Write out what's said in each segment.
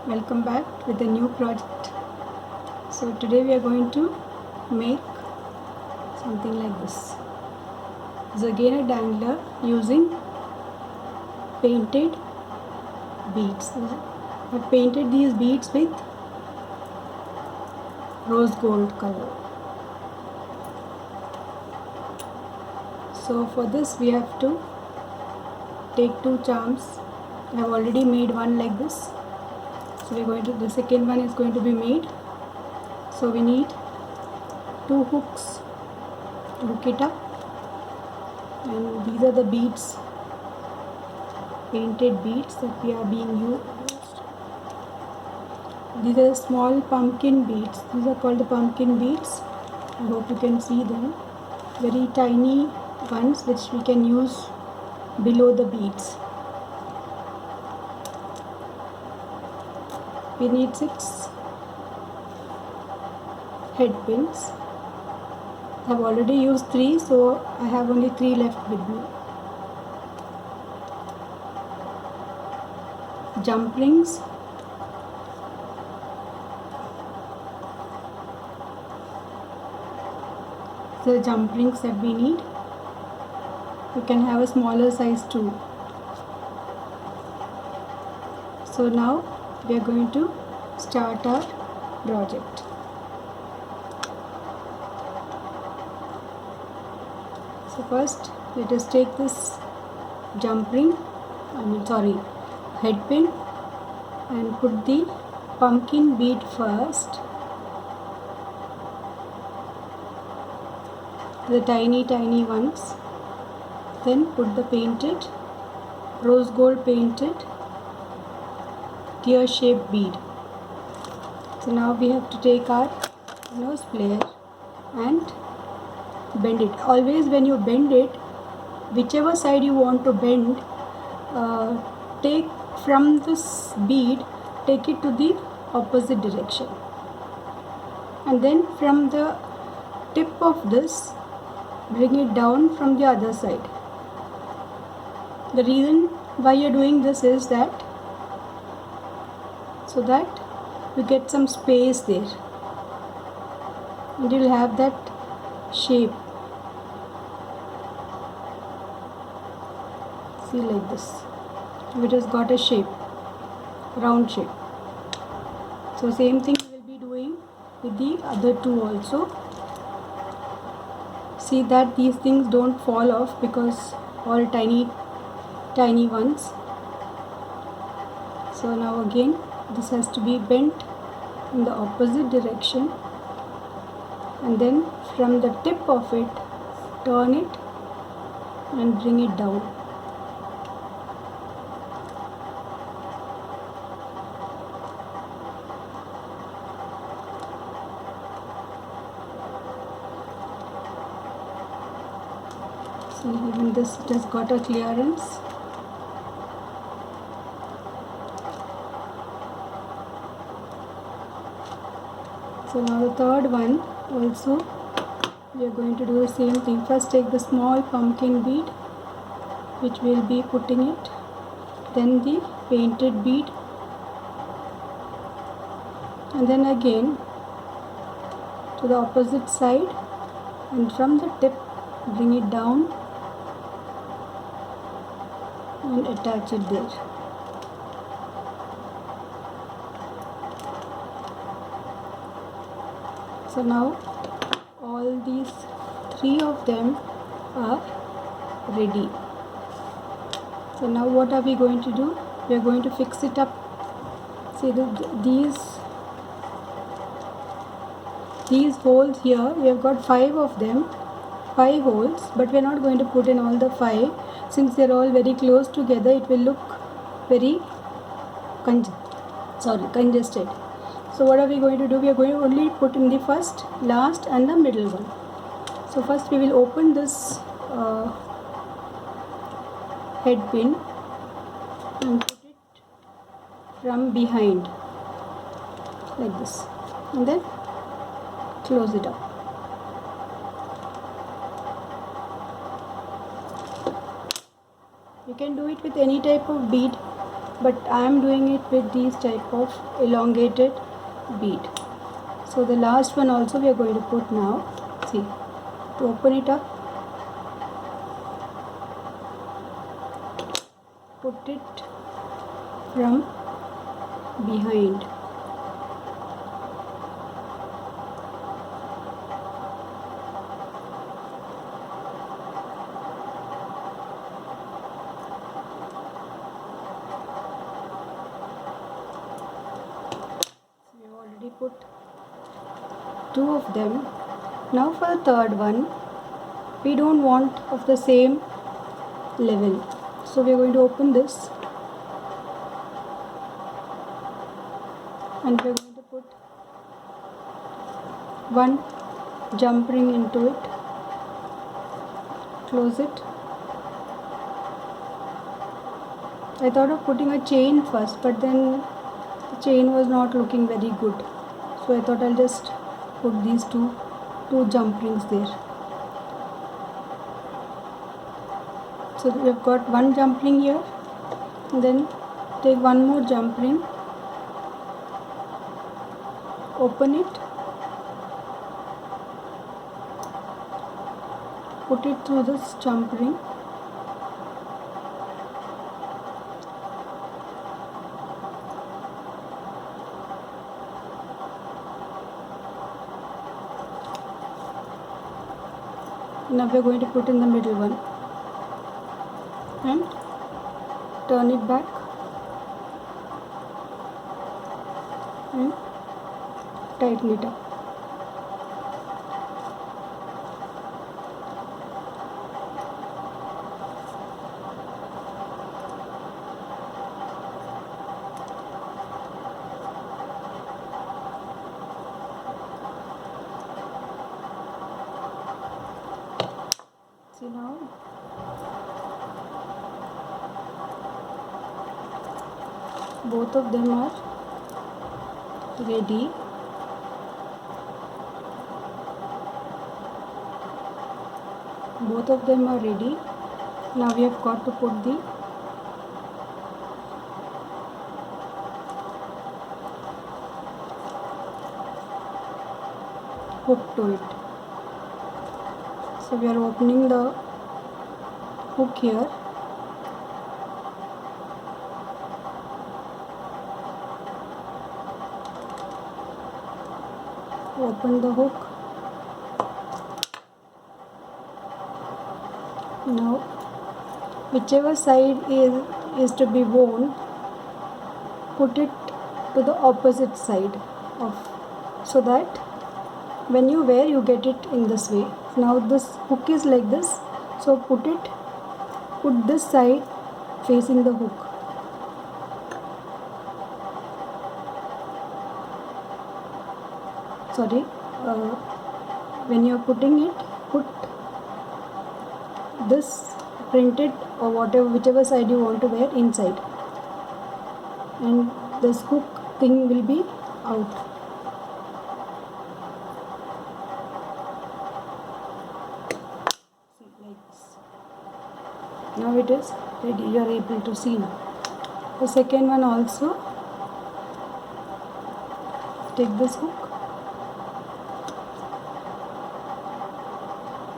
Welcome back with a new project. So today we are going to make something like this. This is again a dangler using painted beads. I painted these beads with rose gold color. So for this we have to take two charms. I have already made one like this. So the second one is going to be made. So we need two hooks to hook it up, and these are the beads, painted beads that we are being used. These are small pumpkin beads. These are called the pumpkin beads. I hope you can see them. Very tiny ones which we can use below the beads. We need 6 head pins. I have already used 3, so I have only 3 left with me. Jump rings. The jump rings that we need. You can have a smaller size too. So now we are going to start our project. So first let us take this head pin and put the pumpkin bead first, the tiny ones, then put the painted rose gold painted tear shaped bead. So now we have to take our nose player and bend it. Always when you bend it, whichever side you want to bend, take from this bead, take it to the opposite direction, and then from the tip of this bring it down from the other side. The reason why you are doing this is that so that you get some space there and you will have that shape. See, like this, it has got a shape, round shape. So same thing we will be doing with the other two also. See that these things don't fall off because all tiny ones. So now again this has to be bent in the opposite direction, and then from the tip of it turn it and bring it down. See, even this it has got a clearance. So now the third one also we are going to do the same thing. First take the small pumpkin bead which we will be putting it, then the painted bead, and then again to the opposite side, and from the tip bring it down and attach it there. So now all these 3 of them are ready. So now what are we going to do? We are going to fix it up. See these holes here, we have got 5 of them, 5 holes, but we are not going to put in all the 5. Since they are all very close together, it will look very congested. So what are we going to do? We are going to only put in the first, last and the middle one. So first we will open this head pin and put it from behind like this, and then close it up. You can do it with any type of bead. but I am doing it with these type of elongated bead. So the last one also we are going to put now. See, to open it up, put it from behind. We have already put two of them. Now for the third one, we don't want of the same level, so we are going to open this and we are going to put one jump ring into it, close it. I thought of putting a chain first, but then the chain was not looking very good, so I thought I'll just put these two jump rings there. So we have got one jump ring here, and then take one more jump ring, open it, put it through this jump ring, now we are going to put in the middle one and turn it back and tighten it up. See now, both of them are ready. Both of them are ready. Now we have got to put the hook to it. So we are opening the hook here. Open the hook. Now whichever side is to be worn, put it to the opposite side of, so that when you wear you get it in this way. Now this hook is like this, so put this side facing the hook. Sorry, when you are putting it, put this printed or whichever side you want to wear inside, and this hook thing will be out. See, like this. Now it is ready. You are able to see now. The second one also, take this hook,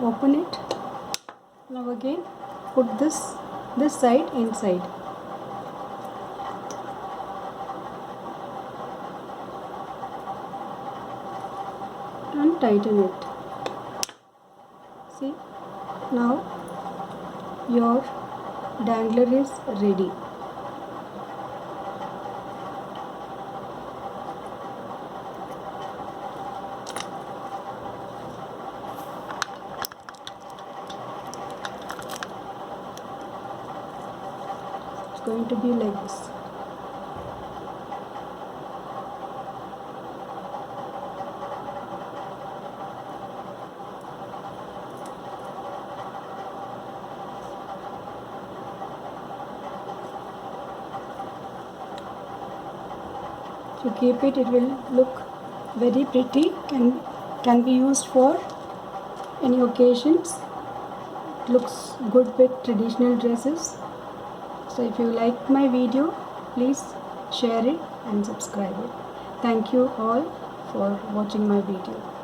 open it. Now again put this side inside and tighten it. See, now your dangler is ready. Going to be like this. To keep it, it will look very pretty and can be used for any occasions. It looks good with traditional dresses. So if you like my video, please share it and subscribe it. Thank you all for watching my video.